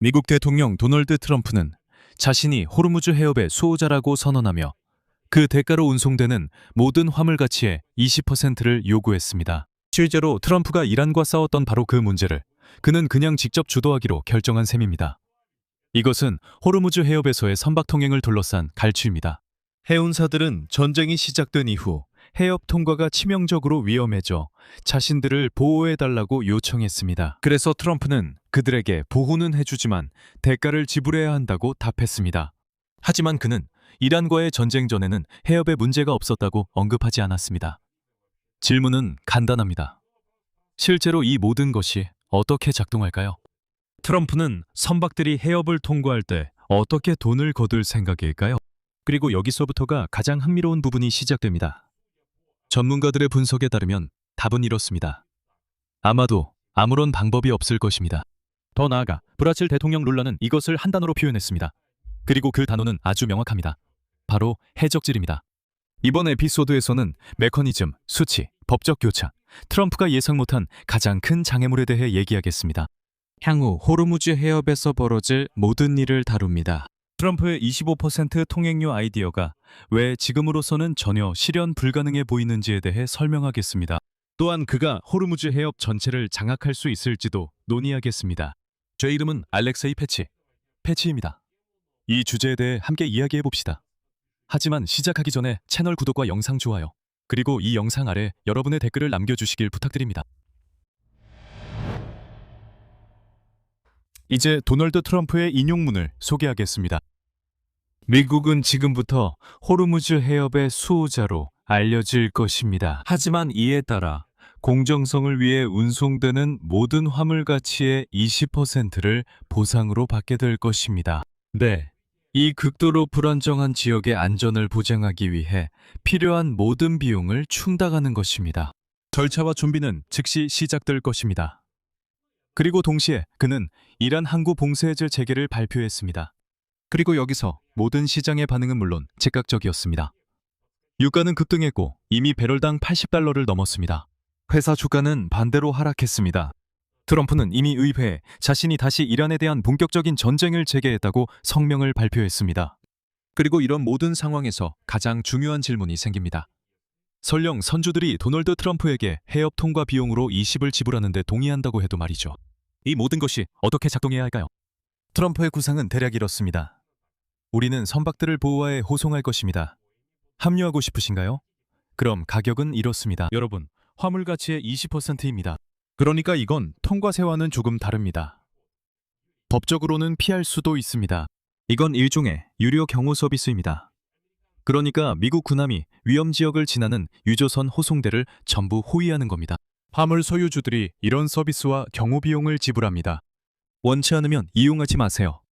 미국 대통령 도널드 트럼프는 자신이 호르무즈 해협의 수호자라고 선언하며 그 대가로 운송되는 모든 화물 가치의 20%를 요구했습니다. 실제로 트럼프가 이란과 싸웠던 바로 그 문제를 그는 그냥 직접 주도하기로 결정한 셈입니다. 이것은 호르무즈 해협에서의 선박 통행을 둘러싼 갈취입니다. 해운사들은 전쟁이 시작된 이후 해협 통과가 치명적으로 위험해져 자신들을 보호해달라고 요청했습니다. 그래서 트럼프는 그들에게 보호는 해주지만 대가를 지불해야 한다고 답했습니다. 하지만 그는 이란과의 전쟁 전에는 해협에 문제가 없었다고 언급하지 않았습니다. 질문은 간단합니다. 실제로 이 모든 것이 어떻게 작동할까요? 트럼프는 선박들이 해협을 통과할 때 어떻게 돈을 거둘 생각일까요? 그리고 여기서부터가 가장 흥미로운 부분이 시작됩니다. 전문가들의 분석에 따르면 답은 이렇습니다. 아마도 아무런 방법이 없을 것입니다. 더 나아가 브라질 대통령 룰라는 이것을 한 단어로 표현했습니다. 그리고 그 단어는 아주 명확합니다. 바로 해적질입니다. 이번 에피소드에서는 메커니즘, 수치, 법적 교차, 트럼프가 예상 못한 가장 큰 장애물에 대해 얘기하겠습니다. 향후 호르무즈 해협에서 벌어질 모든 일을 다룹니다. 트럼프의 25% 통행료 아이디어가 왜 지금으로서는 전혀 실현 불가능해 보이는지에 대해 설명하겠습니다. 또한 그가 호르무즈 해협 전체를 장악할 수 있을지도 논의하겠습니다. 제 이름은 알렉세이 패치입니다. 이 주제에 대해 함께 이야기해 봅시다. 하지만 시작하기 전에 채널 구독과 영상 좋아요, 그리고 이 영상 아래 여러분의 댓글을 남겨주시길 부탁드립니다. 이제 도널드 트럼프의 인용문을 소개하겠습니다. 미국은 지금부터 호르무즈 해협의 수호자로 알려질 것입니다. 하지만 이에 따라 공정성을 위해 운송되는 모든 화물 가치의 20%를 보상으로 받게 될 것입니다. 네, 이 극도로 불안정한 지역의 안전을 보장하기 위해 필요한 모든 비용을 충당하는 것입니다. 절차와 준비는 즉시 시작될 것입니다. 그리고 동시에 그는 이란 항구 봉쇄해제 재개를 발표했습니다. 그리고 여기서 모든 시장의 반응은 물론 즉각적이었습니다. 유가는 급등했고 이미 배럴당 $80를 넘었습니다. 회사 주가는 반대로 하락했습니다. 트럼프는 이미 의회에 자신이 다시 이란에 대한 본격적인 전쟁을 재개했다고 성명을 발표했습니다. 그리고 이런 모든 상황에서 가장 중요한 질문이 생깁니다. 설령 선주들이 도널드 트럼프에게 해협 통과 비용으로 20을 지불하는데 동의한다고 해도 말이죠. 이 모든 것이 어떻게 작동해야 할까요? 트럼프의 구상은 대략 이렇습니다. 우리는 선박들을 보호하에 호송할 것입니다. 합류하고 싶으신가요? 그럼 가격은 이렇습니다. 여러분, 화물 가치의 20%입니다. 그러니까 이건 통과세와는 조금 다릅니다. 법적으로는 피할 수도 있습니다. 이건 일종의 유료 경호 서비스입니다. 그러니까 미국 군함이 위험 지역을 지나는 유조선 호송대를 전부 호위하는 겁니다. 화물 소유주들이 이런 서비스와 경호 비용을 지불합니다. 원치 않으면 이용하지 마세요.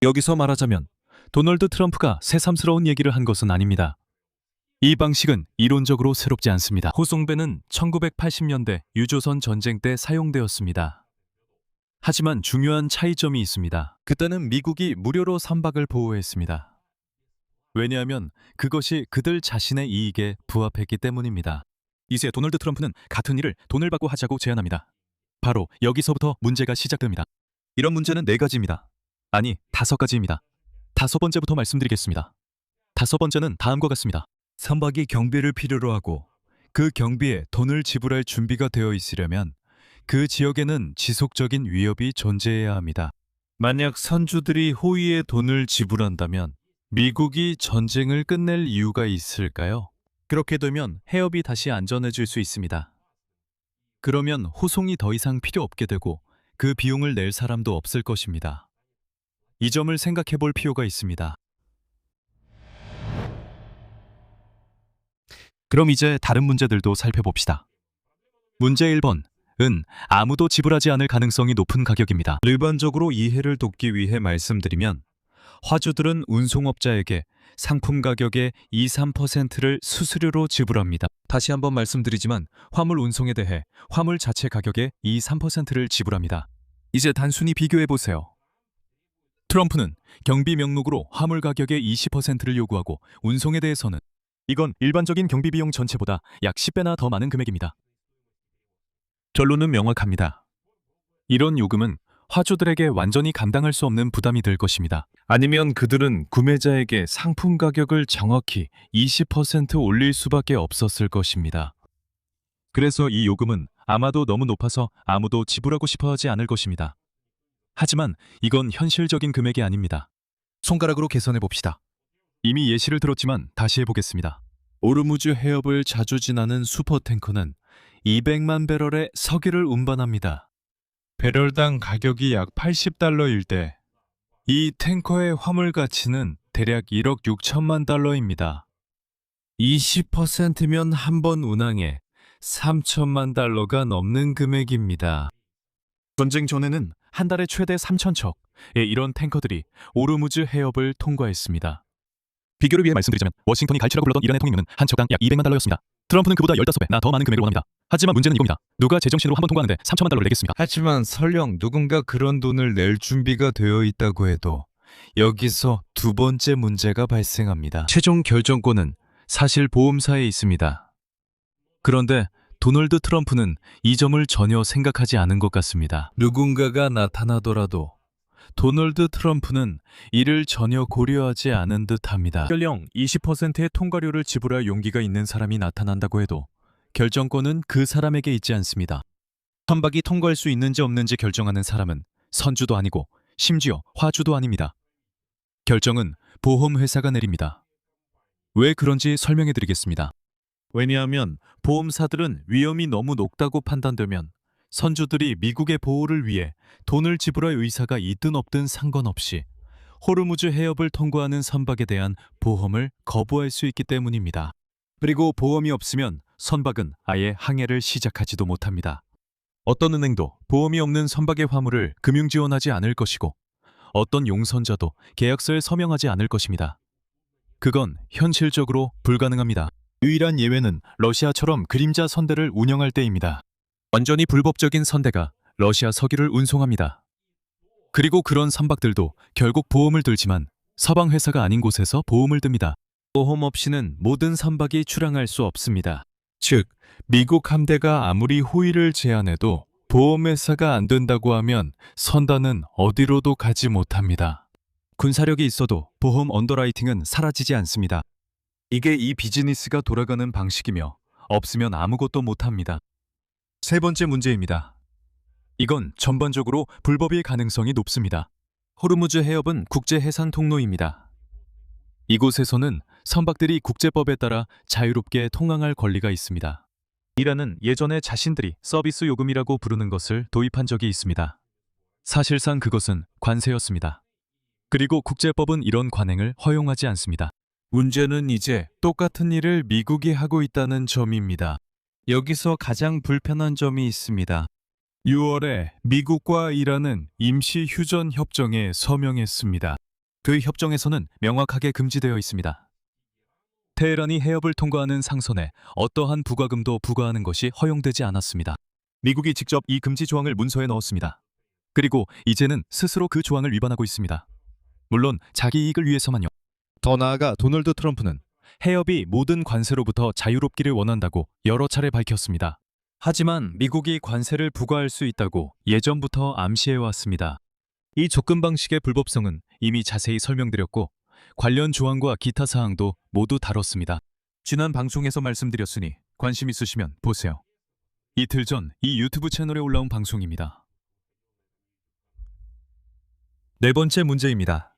여기서 말하자면 도널드 트럼프가 새삼스러운 얘기를 한 것은 아닙니다. 이 방식은 이론적으로 새롭지 않습니다. 호송배는 1980년대 유조선 전쟁 때 사용되었습니다. 하지만 중요한 차이점이 있습니다. 그때는 미국이 무료로 선박을 보호했습니다. 왜냐하면 그것이 그들 자신의 이익에 부합했기 때문입니다. 이제 도널드 트럼프는 같은 일을 돈을 받고 하자고 제안합니다. 바로 여기서부터 문제가 시작됩니다. 이런 문제는 4가지입니다. 아니, 5가지입니다. 5번째부터 말씀드리겠습니다. 5번째는 다음과 같습니다. 선박이 경비를 필요로 하고 그 경비에 돈을 지불할 준비가 되어 있으려면 그 지역에는 지속적인 위협이 존재해야 합니다. 만약 선주들이 호위에 돈을 지불한다면 미국이 전쟁을 끝낼 이유가 있을까요? 그렇게 되면 해협이 다시 안전해질 수 있습니다. 그러면 호송이 더 이상 필요 없게 되고 그 비용을 낼 사람도 없을 것입니다. 이 점을 생각해 볼 필요가 있습니다. 그럼 이제 다른 문제들도 살펴봅시다. 문제 1번. 은 아무도 지불하지 않을 가능성이 높은 가격입니다. 일반적으로 이해를 돕기 위해 말씀드리면 화주들은 운송업자에게 상품 가격의 2~3%를 수수료로 지불합니다. 다시 한번 말씀드리지만 화물 운송에 대해 화물 자체 가격의 2~3%를 지불합니다. 이제 단순히 비교해보세요. 트럼프는 경비 명목으로 화물 가격의 20%를 요구하고 운송에 대해서는 이건 일반적인 경비 비용 전체보다 약 10배나 더 많은 금액입니다. 결론은 명확합니다. 이런 요금은 화주들에게 완전히 감당할 수 없는 부담이 될 것입니다. 아니면 그들은 구매자에게 상품 가격을 정확히 20% 올릴 수밖에 없었을 것입니다. 그래서 이 요금은 아마도 너무 높아서 아무도 지불하고 싶어 하지 않을 것입니다. 하지만 이건 현실적인 금액이 아닙니다. 손가락으로 계산해 봅시다. 이미 예시를 들었지만 다시 해보겠습니다. 오르무즈 해협을 자주 지나는 슈퍼탱커는 200만 배럴의 석유를 운반합니다. 배럴당 가격이 약 $80일 때 이 탱커의 화물 가치는 대략 1억 6천만 달러입니다. 20%면 한 번 운항에 3천만 달러가 넘는 금액입니다. 전쟁 전에는 한 달에 최대 3,000척의 이런 탱커들이 오르무즈 해협을 통과했습니다. 비교를 위해 말씀드리자면 워싱턴이 갈치라고 불렀던 이란의 통행료는 한 척당 약 200만 달러였습니다. 트럼프는 그보다 15배나 더 많은 금액을 원합니다. 하지만 문제는 이겁니다. 누가 제정신으로 한 번 통과하는데 3천만 달러를 내겠습니까? 하지만 설령 누군가 그런 돈을 낼 준비가 되어 있다고 해도 여기서 두 번째 문제가 발생합니다. 최종 결정권은 사실 보험사에 있습니다. 그런데 도널드 트럼프는 이 점을 전혀 생각하지 않은 것 같습니다. 누군가가 나타나더라도 도널드 트럼프는 이를 전혀 고려하지 않은 듯합니다. 설령 20%의 통과료를 지불할 용기가 있는 사람이 나타난다고 해도 결정권은 그 사람에게 있지 않습니다. 선박이 통과할 수 있는지 없는지 결정하는 사람은 선주도 아니고 심지어 화주도 아닙니다. 결정은 보험회사가 내립니다. 왜 그런지 설명해 드리겠습니다. 왜냐하면 보험사들은 위험이 너무 높다고 판단되면 선주들이 미국의 보호를 위해 돈을 지불할 의사가 있든 없든 상관없이 호르무즈 해협을 통과하는 선박에 대한 보험을 거부할 수 있기 때문입니다. 그리고 보험이 없으면 선박은 아예 항해를 시작하지도 못합니다. 어떤 은행도 보험이 없는 선박의 화물을 금융 지원하지 않을 것이고 어떤 용선자도 계약서에 서명하지 않을 것입니다. 그건 현실적으로 불가능합니다. 유일한 예외는 러시아처럼 그림자 선대를 운영할 때입니다. 완전히 불법적인 선대가 러시아 석유를 운송합니다. 그리고 그런 선박들도 결국 보험을 들지만 서방 회사가 아닌 곳에서 보험을 듭니다. 보험 없이는 모든 선박이 출항할 수 없습니다. 즉, 미국 함대가 아무리 호의를 제안해도 보험회사가 안 된다고 하면 선단은 어디로도 가지 못합니다. 군사력이 있어도 보험 언더라이팅은 사라지지 않습니다. 이게 이 비즈니스가 돌아가는 방식이며 없으면 아무것도 못합니다. 세 번째 문제입니다. 이건 전반적으로 불법일 가능성이 높습니다. 호르무즈 해협은 국제 해상 통로입니다. 이곳에서는 선박들이 국제법에 따라 자유롭게 통항할 권리가 있습니다. 이란은 예전에 자신들이 서비스 요금이라고 부르는 것을 도입한 적이 있습니다. 사실상 그것은 관세였습니다. 그리고 국제법은 이런 관행을 허용하지 않습니다. 문제는 이제 똑같은 일을 미국이 하고 있다는 점입니다. 여기서 가장 불편한 점이 있습니다. 6월에 미국과 이란은 임시 휴전 협정에 서명했습니다. 그 협정에서는 명확하게 금지되어 있습니다. 테헤란이 해협을 통과하는 상선에 어떠한 부과금도 부과하는 것이 허용되지 않았습니다. 미국이 직접 이 금지 조항을 문서에 넣었습니다. 그리고 이제는 스스로 그 조항을 위반하고 있습니다. 물론 자기 이익을 위해서만요. 더 나아가 도널드 트럼프는 해협이 모든 관세로부터 자유롭기를 원한다고 여러 차례 밝혔습니다. 하지만 미국이 관세를 부과할 수 있다고 예전부터 암시해왔습니다. 이 접근 방식의 불법성은 이미 자세히 설명드렸고 관련 조항과 기타 사항도 모두 다뤘습니다. 지난 방송에서 말씀드렸으니 관심 있으시면 보세요. 이틀 전 이 유튜브 채널에 올라온 방송입니다. 네 번째 문제입니다.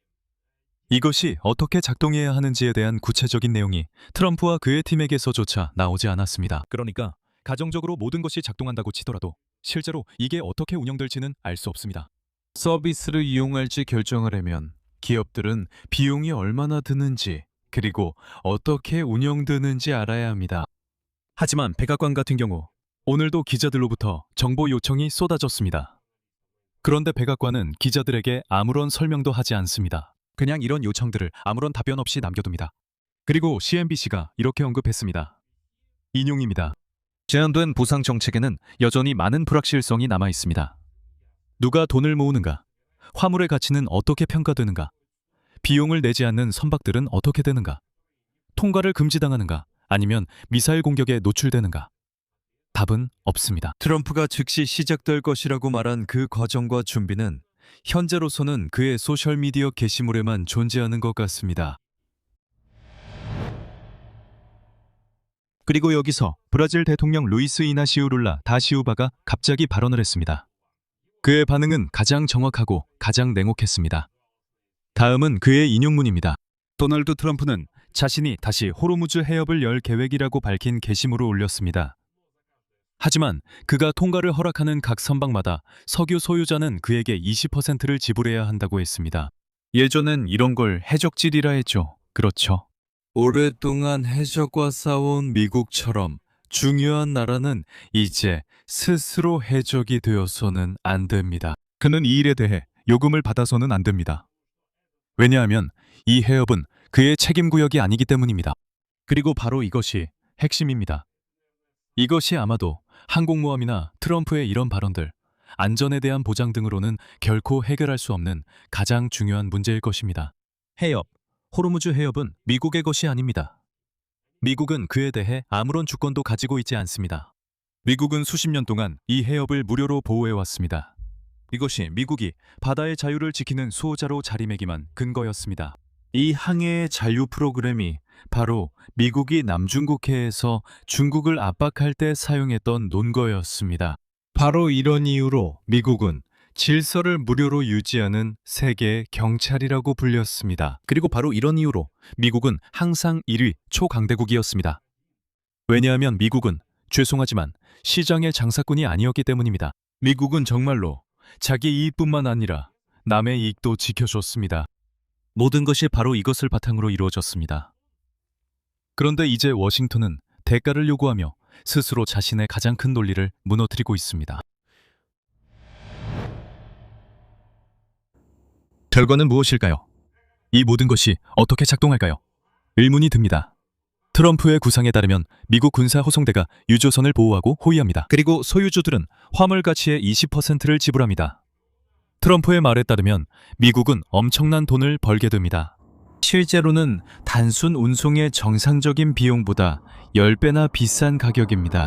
이것이 어떻게 작동해야 하는지에 대한 구체적인 내용이 트럼프와 그의 팀에게서조차 나오지 않았습니다. 그러니까 가정적으로 모든 것이 작동한다고 치더라도 실제로 이게 어떻게 운영될지는 알 수 없습니다. 서비스를 이용할지 결정을 하면 기업들은 비용이 얼마나 드는지 그리고 어떻게 운영되는지 알아야 합니다. 하지만 백악관 같은 경우 오늘도 기자들로부터 정보 요청이 쏟아졌습니다. 그런데 백악관은 기자들에게 아무런 설명도 하지 않습니다. 그냥 이런 요청들을 아무런 답변 없이 남겨둡니다. 그리고 CNBC가 이렇게 언급했습니다. 인용입니다. 제안된 보상 정책에는 여전히 많은 불확실성이 남아 있습니다. 누가 돈을 모으는가? 화물의 가치는 어떻게 평가되는가? 비용을 내지 않는 선박들은 어떻게 되는가? 통과를 금지당하는가? 아니면 미사일 공격에 노출되는가? 답은 없습니다. 트럼프가 즉시 시작될 것이라고 말한 그 과정과 준비는 현재로서는 그의 소셜미디어 게시물에만 존재하는 것 같습니다. 그리고 여기서 브라질 대통령 루이스 이나시우 룰라 다 시우바가 갑자기 발언을 했습니다. 그의 반응은 가장 정확하고 가장 냉혹했습니다. 다음은 그의 인용문입니다. 도널드 트럼프는 자신이 다시 호르무즈 해협을 열 계획이라고 밝힌 게시물을 올렸습니다. 하지만 그가 통과를 허락하는 각 선박마다 석유 소유자는 그에게 20%를 지불해야 한다고 했습니다. 예전엔 이런 걸 해적질이라 했죠. 그렇죠. 오랫동안 해적과 싸워온 미국처럼 중요한 나라는 이제 스스로 해적이 되어서는 안 됩니다. 그는 이 일에 대해 요금을 받아서는 안 됩니다. 왜냐하면 이 해협은 그의 책임 구역이 아니기 때문입니다. 그리고 바로 이것이 핵심입니다. 이것이 아마도 항공모함이나 트럼프의 이런 발언들, 안전에 대한 보장 등으로는 결코 해결할 수 없는 가장 중요한 문제일 것입니다. 해협, 호르무즈 해협은 미국의 것이 아닙니다. 미국은 그에 대해 아무런 주권도 가지고 있지 않습니다. 미국은 수십 년 동안 이 해협을 무료로 보호해왔습니다. 이것이 미국이 바다의 자유를 지키는 수호자로 자리매김한 근거였습니다. 이 항해의 자유 프로그램이 바로 미국이 남중국해에서 중국을 압박할 때 사용했던 논거였습니다. 바로 이런 이유로 미국은 질서를 무료로 유지하는 세계의 경찰이라고 불렸습니다. 그리고 바로 이런 이유로 미국은 항상 1위 초강대국이었습니다. 왜냐하면 미국은 죄송하지만 시장의 장사꾼이 아니었기 때문입니다. 미국은 정말로 자기 이익뿐만 아니라 남의 이익도 지켜줬습니다. 모든 것이 바로 이것을 바탕으로 이루어졌습니다. 그런데 이제 워싱턴은 대가를 요구하며 스스로 자신의 가장 큰 논리를 무너뜨리고 있습니다. 결과는 무엇일까요? 이 모든 것이 어떻게 작동할까요? 의문이 듭니다. 트럼프의 구상에 따르면 미국 군사 호송대가 유조선을 보호하고 호위합니다. 그리고 소유주들은 화물 가치의 20%를 지불합니다. 트럼프의 말에 따르면 미국은 엄청난 돈을 벌게 됩니다. 실제로는 단순 운송의 정상적인 비용보다 10배나 비싼 가격입니다.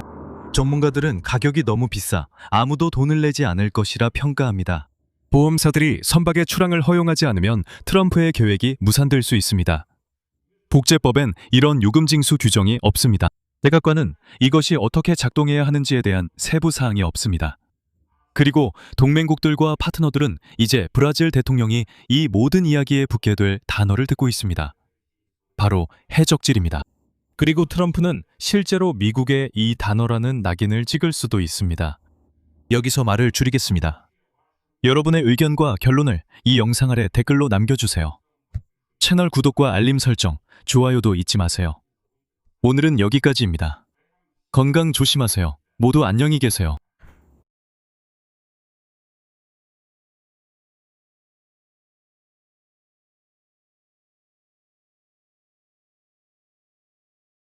전문가들은 가격이 너무 비싸 아무도 돈을 내지 않을 것이라 평가합니다. 보험사들이 선박의 출항을 허용하지 않으면 트럼프의 계획이 무산될 수 있습니다. 복제법엔 이런 요금 징수 규정이 없습니다. 백악관은 이것이 어떻게 작동해야 하는지에 대한 세부 사항이 없습니다. 그리고 동맹국들과 파트너들은 이제 브라질 대통령이 이 모든 이야기에 붙게 될 단어를 듣고 있습니다. 바로 해적질입니다. 그리고 트럼프는 실제로 미국의 이 단어라는 낙인을 찍을 수도 있습니다. 여기서 말을 줄이겠습니다. 여러분의 의견과 결론을 이 영상 아래 댓글로 남겨주세요. 채널 구독과 알림 설정, 좋아요도 잊지 마세요. 오늘은 여기까지입니다. 건강 조심하세요. 모두 안녕히 계세요.